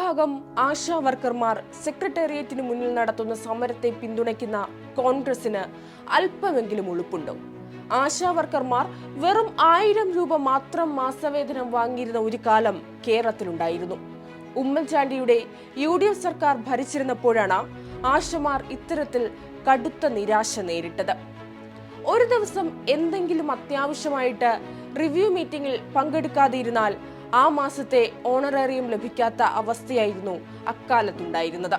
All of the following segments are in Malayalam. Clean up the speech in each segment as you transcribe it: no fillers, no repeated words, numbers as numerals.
വിഭാഗം ആശാ വർക്കർമാർ സെക്രട്ടേറിയറ്റിന് മുന്നിൽ നടത്തുന്ന സമരത്തെ പിന്തുണയ്ക്കുന്ന കോൺഗ്രസിന് അല്പമെങ്കിലും ഉളുപ്പുണ്ടോ? ആശാ വർക്കർമാർ വെറും 1000 രൂപ മാത്രം മാസവേതനം വാങ്ങിയിരുന്ന ഒരു കാലം കേരളത്തിലുണ്ടായിരുന്നു. ഉമ്മൻചാണ്ടിയുടെ UDF സർക്കാർ ഭരിച്ചിരുന്നപ്പോഴാണ് ആശമാർ ഇത്തരത്തിൽ കടുത്ത നിരാശ നേരിട്ടത്. ഒരു ദിവസം എന്തെങ്കിലും അത്യാവശ്യമായിട്ട് റിവ്യൂ മീറ്റിംഗിൽ പങ്കെടുക്കാതിരുന്നാൽ ആ മാസത്തെ ഓണറേറിയം ലഭിക്കാത്ത അവസ്ഥയായിരുന്നു അക്കാലത്തുണ്ടായിരുന്നത്.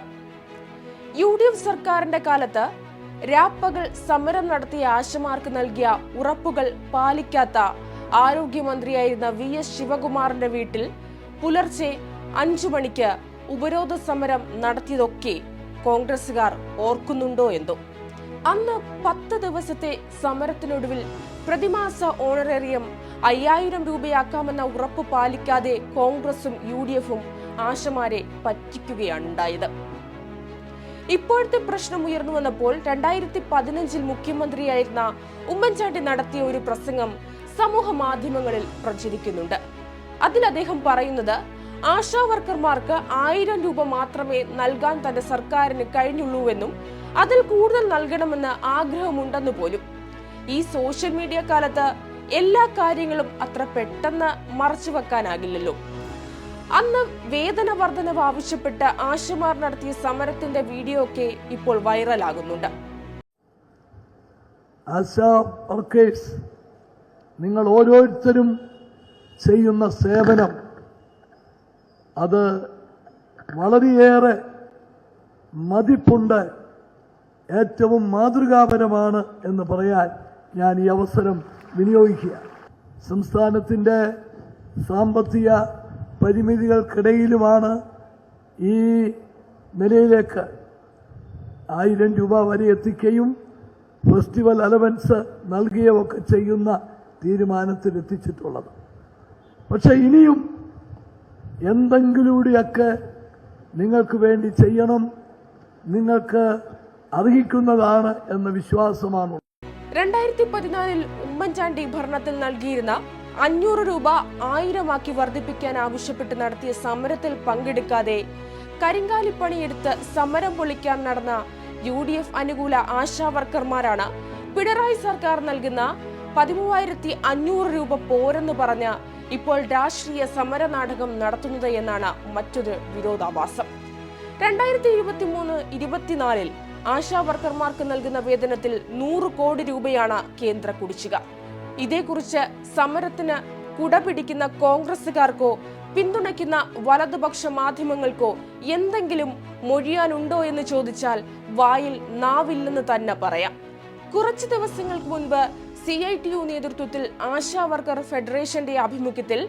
UDF സർക്കാരിന്റെ കാലത്ത് രാപ്പകൽ സമരം നടത്തിയ ആശമാർക്ക് നൽകിയ ഉറപ്പുകൾ പാലിക്കാത്ത ആരോഗ്യമന്ത്രിയായിരുന്ന VS ശിവകുമാറിന്റെ വീട്ടിൽ പുലർച്ചെ 5 മണിക്ക് ഉപരോധ സമരം നടത്തിയതൊക്കെ കോൺഗ്രസുകാർ ഓർക്കുന്നുണ്ടോ എന്തോ. അന്ന് 10 ദിവസത്തെ സമരത്തിനൊടുവിൽ പ്രതിമാസ ഓണറേറിയം 5000 രൂപയാക്കാമെന്ന ഉറപ്പ് പാലിക്കാതെ കോൺഗ്രസും UDFും ആശമാരെ പറ്റിക്കുകയാണ് ഉണ്ടായത്. ഇപ്പോഴത്തെ പ്രശ്നം ഉയർന്നു വന്നപ്പോൾ 2015 മുഖ്യമന്ത്രിയായിരുന്ന ഉമ്മൻചാണ്ടി നടത്തിയ ഒരു പ്രസംഗം സമൂഹ മാധ്യമങ്ങളിൽ പ്രചരിക്കുന്നുണ്ട്. അതിൽ അദ്ദേഹം പറയുന്നത് ആശാ വർക്കർമാർക്ക് 1000 രൂപ മാത്രമേ നൽകാൻ തന്റെ സർക്കാരിന് കഴിഞ്ഞുള്ളൂവെന്നും അതിൽ കൂടുതൽ നൽകണമെന്ന് ആഗ്രഹമുണ്ടെന്ന് പോലും. ഈ സോഷ്യൽ മീഡിയ കാലത്ത് എല്ലാ കാര്യങ്ങളും അത്ര പെട്ടെന്ന് മറച്ചു വെക്കാനാകില്ലല്ലോ. അന്ന് വേതന വർധനവ് ആവശ്യപ്പെട്ട് ആശമാർ നടത്തിയ സമരത്തിന്റെ വീഡിയോ ഒക്കെ ഇപ്പോൾ വൈറലാകുന്നുണ്ട്. ആശാ വർക്കേഴ്സ്, നിങ്ങൾ ഓരോരുത്തരും ചെയ്യുന്ന സേവനം അത് വളരെയേറെ മതിപ്പുണ്ട്, ഏറ്റവും മാതൃകാപരമാണ് എന്ന് പറയാൻ ഞാൻ ഈ അവസരം വിനിയോഗിക്കുക. സംസ്ഥാനത്തിൻ്റെ സാമ്പത്തിക പരിമിതികൾക്കിടയിലുമാണ് ഈ നിലയിലേക്ക് 1000 രൂപ വരെ എത്തിക്കുകയും ഫെസ്റ്റിവൽ അലവൻസ് നൽകുകയൊക്കെ ചെയ്യുന്ന തീരുമാനത്തിലെത്തിച്ചിട്ടുള്ളത്. പക്ഷെ ഇനിയും എന്തെങ്കിലൂടെയൊക്കെ നിങ്ങൾക്ക് വേണ്ടി ചെയ്യണം, നിങ്ങൾക്ക് അർഹിക്കുന്നതാണ് എന്ന വിശ്വാസമാണ്. 2014 ഉമ്മൻചാണ്ടി ഭരണത്തിൽ നൽകിയിരുന്ന 500 രൂപ 1000 ആക്കി വർദ്ധിപ്പിക്കാൻ ആവശ്യപ്പെട്ട് നടത്തിയ സമരത്തിൽ പങ്കെടുക്കാതെ കരിങ്കാലിപ്പണിയെടുത്ത് സമരം പൊളിക്കാൻ നടന്ന UDF അനുകൂല ആശാ വർക്കർമാരാണ് പിണറായി സർക്കാർ നൽകുന്ന 13500 രൂപ പോരെന്ന് പറഞ്ഞ ഇപ്പോൾ രാഷ്ട്രീയ സമര നാടകം നടത്തുന്നത് എന്നാണ് മറ്റൊരു വിരോധാഭാസം. 2023-24 ആശാ വർക്കർമാർക്ക് നൽകുന്ന വേതനത്തിൽ 100 കോടി രൂപയാണ് കേന്ദ്ര കുടിശ്ശിക. ഇതേക്കുറിച്ച് സമരത്തിന് കുടപിടിക്കുന്ന കോൺഗ്രസുകാർക്കോ പിന്തുണയ്ക്കുന്ന വലതുപക്ഷ മാധ്യമങ്ങൾക്കോ എന്തെങ്കിലും മൊഴിയാനുണ്ടോ എന്ന് ചോദിച്ചാൽ വായിൽ നാവില്ലെന്ന് തന്നെ പറയാം. കുറച്ചു ദിവസങ്ങൾക്ക് മുൻപ് CITU നേതൃത്വത്തിൽ ആശാ വർക്കർ ഫെഡറേഷന്റെ ആഭിമുഖ്യത്തിൽ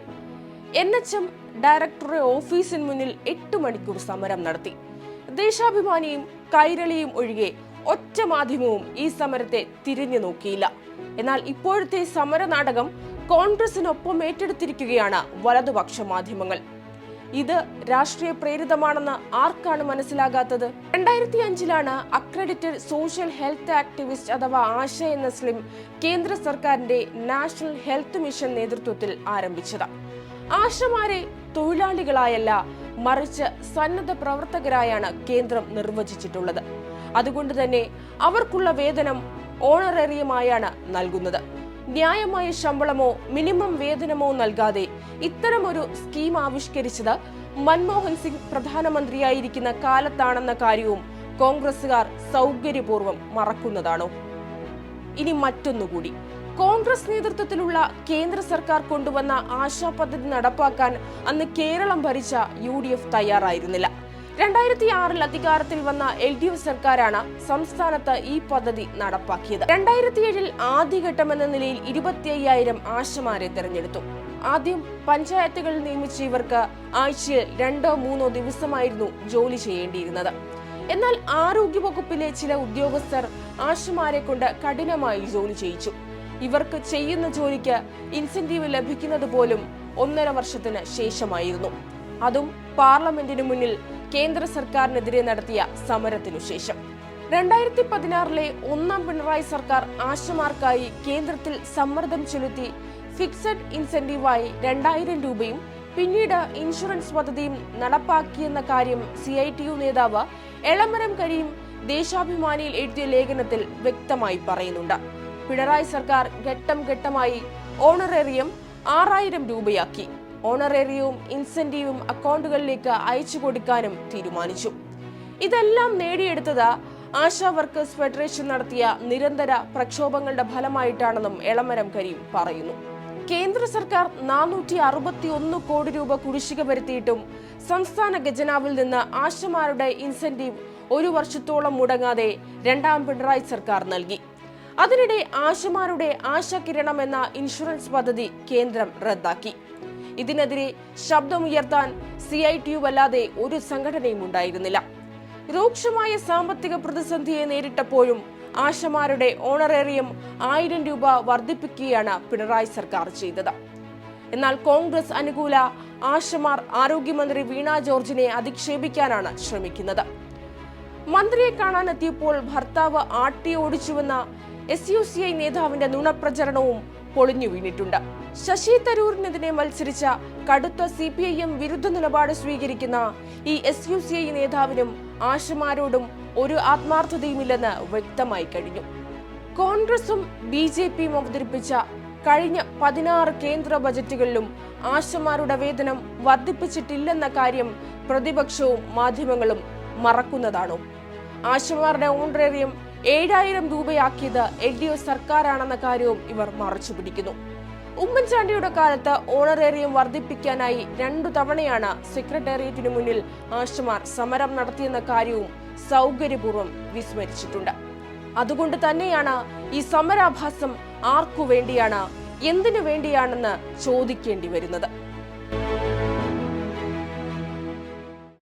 NHM ഡയറക്ടറുടെ ഓഫീസിന് മുന്നിൽ 8 മണിക്കൂർ സമരം നടത്തി. ദേശാഭിമാനിയും കൈരളിയും ഒഴികെ ഒറ്റ മാധ്യമവും ഈ സമരത്തെ തിരിഞ്ഞു നോക്കിയില്ല. എന്നാൽ ഇപ്പോഴത്തെ സമര നാടകം കോൺഗ്രസിനൊപ്പം ഏറ്റെടുത്തിരിക്കുകയാണ് വലതുപക്ഷ മാധ്യമങ്ങൾ. ഇത് രാഷ്ട്രീയ പ്രേരിതമാണെന്ന് ആർക്കാണ് മനസ്സിലാകാത്തത്? 2005 അക്രഡിറ്റഡ് സോഷ്യൽ ഹെൽത്ത് ആക്ടിവിസ്റ്റ് അഥവാ ആശ എന്ന സ്ലിം കേന്ദ്ര സർക്കാരിന്റെ നാഷണൽ ഹെൽത്ത് മിഷൻ നേതൃത്വത്തിൽ ആരംഭിച്ചത്. ആശമാരെ തൊഴിലാളികളായല്ല, മറിച്ച് സന്നദ്ധ പ്രവർത്തകരായാണ് കേന്ദ്രം നിർവചിച്ചിട്ടുള്ളത്. അതുകൊണ്ട് തന്നെ അവർക്കുള്ള വേതനം ഓണറേറിയമായാണ് നൽകുന്നത്. ന്യായമായ ശമ്പളമോ മിനിമം വേതനമോ നൽകാതെ ഇത്തരമൊരു സ്കീം ആവിഷ്കരിച്ചത് മൻമോഹൻ സിംഗ് പ്രധാനമന്ത്രിയായിരിക്കുന്ന കാലത്താണെന്ന കാര്യവും കോൺഗ്രസുകാർ സൗകര്യപൂർവ്വം മറക്കുന്നതാണോ? ഇനി മറ്റൊന്നുകൂടി, കോൺഗ്രസ് നേതൃത്വത്തിലുള്ള കേന്ദ്ര സർക്കാർ കൊണ്ടുവന്ന ആശാ പദ്ധതി നടപ്പാക്കാൻ അന്ന് കേരളം ഭരിച്ച UDF തയ്യാറായിരുന്നില്ല. 2006 അധികാരത്തിൽ വന്ന LDF സർക്കാരാണ് സംസ്ഥാനത്ത് ഈ പദ്ധതി നടപ്പാക്കിയത്. 2007 ആദ്യഘട്ടം എന്ന നിലയിൽ 25,000 ആശമാരെ തെരഞ്ഞെടുത്തു. ആദ്യം പഞ്ചായത്തുകളിൽ നിയമിച്ച ഇവർക്ക് ആഴ്ചയിൽ 2-3 ദിവസമായിരുന്നു ജോലി ചെയ്യേണ്ടിയിരുന്നത്. എന്നാൽ ആരോഗ്യവകുപ്പിലെ ചില ഉദ്യോഗസ്ഥർ ആശമാരെ കൊണ്ട് കഠിനമായി ജോലി ചെയ്യിച്ചു. ഇവർക്ക് ചെയ്യുന്ന ജോലിക്ക് ഇൻസെന്റീവ് ലഭിക്കുന്നത് പോലും 1.5 വർഷത്തിന് ശേഷമായിരുന്നു. അതും പാർലമെന്റിന് മുന്നിൽ കേന്ദ്ര സർക്കാരിനെതിരെ നടത്തിയ സമരത്തിനു ശേഷം. 2016 ഒന്നാം പിണറായി സർക്കാർ ആശമാർക്കായി കേന്ദ്രത്തിൽ സമ്മർദ്ദം ചെലുത്തി ഫിക്സഡ് ഇൻസെന്റീവായി 2000 രൂപയും പിന്നീട് ഇൻഷുറൻസ് പദ്ധതിയും നടപ്പാക്കിയെന്ന കാര്യം CITU നേതാവ് എളമരം കരീം ദേശാഭിമാനിയിൽ എഴുതിയ ലേഖനത്തിൽ വ്യക്തമായി പറയുന്നുണ്ട്. പിണറായി സർക്കാർ ഘട്ടം ഘട്ടമായി ഓണറേറിയം 6000 രൂപയാക്കി. ഓണറേറിയവും ഇൻസെന്റീവും അക്കൗണ്ടുകളിലേക്ക് അയച്ചു കൊടുക്കാനും തീരുമാനിച്ചു. ഇതെല്ലാം നേടിയെടുത്തത് ആശാ വർക്കേഴ്സ് ഫെഡറേഷൻ നടത്തിയ നിരന്തര പ്രക്ഷോഭങ്ങളുടെ ഫലമായിട്ടാണെന്നും എളമരം കരീം പറയുന്നു. കേന്ദ്ര സർക്കാർ 461 കോടി രൂപ കുടിശ്ശിക വരുത്തിയിട്ടും സംസ്ഥാന ഖജനാവിൽ നിന്ന് ആശമാരുടെ ഇൻസെന്റീവ് 1 വർഷത്തോളം മുടങ്ങാതെ രണ്ടാം പിണറായി സർക്കാർ നൽകി. അതിനിടെ ആശമാരുടെ ആശാകിരണം എന്ന ഇൻഷുറൻസ് പദ്ധതി കേന്ദ്രം റദ്ദാക്കി. ഇതിനെതിരെ ശബ്ദമുയർത്താൻ CITU അല്ലാതെ ഒരു സംഘടനയും ഉണ്ടായിരുന്നില്ല. രൂക്ഷമായ സാമ്പത്തിക പ്രതിസന്ധിയെ നേരിട്ടപ്പോഴും ആശമാരുടെ ഓണറേറിയം 1000 രൂപ വർദ്ധിപ്പിക്കുകയാണ് പിണറായി സർക്കാർ ചെയ്തത്. എന്നാൽ കോൺഗ്രസ് അനുകൂല ആശമാർ ആരോഗ്യമന്ത്രി വീണ ജോർജിനെ അധിക്ഷേപിക്കാനാണ് ശ്രമിക്കുന്നത്. മന്ത്രിയെ കാണാനെത്തിയപ്പോൾ ഭർത്താവ് ആട്ടിയോടിച്ചുവെന്ന SUCI നേതാവിന്റെ നുണപ്രചരണവും പൊളിഞ്ഞു വീണിട്ടുണ്ട്. ശശി തരൂരിനെതിരെ മത്സരിച്ച കടുത്ത CPIM വിരുദ്ധ നിലപാട് സ്വീകരിക്കുന്ന ഈ SUCI നേതാവിനും ആശമാരോടും ഒരു ആത്മാർത്ഥതയുമില്ലെന്ന് വ്യക്തമായി കഴിഞ്ഞു. കോൺഗ്രസും BJPയും അവതരിപ്പിച്ച കഴിഞ്ഞ 16 കേന്ദ്ര ബജറ്റുകളിലും ആശമാരുടെ വേതനം വർദ്ധിപ്പിച്ചിട്ടില്ലെന്ന കാര്യം പ്രതിപക്ഷവും മാധ്യമങ്ങളും മറക്കുന്നതാണോ? ആശമാരുടെ ഓണറേറിയം 7000 രൂപയാക്കിയത് LDF സർക്കാരാണെന്ന കാര്യവും ഇവർ മറച്ചുപിടിക്കുന്നു. ഉമ്മൻചാണ്ടിയുടെ കാലത്ത് ഓണറേറിയം വർദ്ധിപ്പിക്കാനായി 2 തവണയാണ് സെക്രട്ടേറിയറ്റിനു മുന്നിൽ ആശമാർ സമരം നടത്തിയെന്ന കാര്യവും സൗകര്യപൂർവ്വം വിസ്മരിച്ചിട്ടുണ്ട്. അതുകൊണ്ട് തന്നെയാണ് ഈ സമരാഭാസം ആർക്കു വേണ്ടിയാണ്, എന്തിനു വേണ്ടിയാണെന്ന് ചോദിക്കേണ്ടി വരുന്നത്.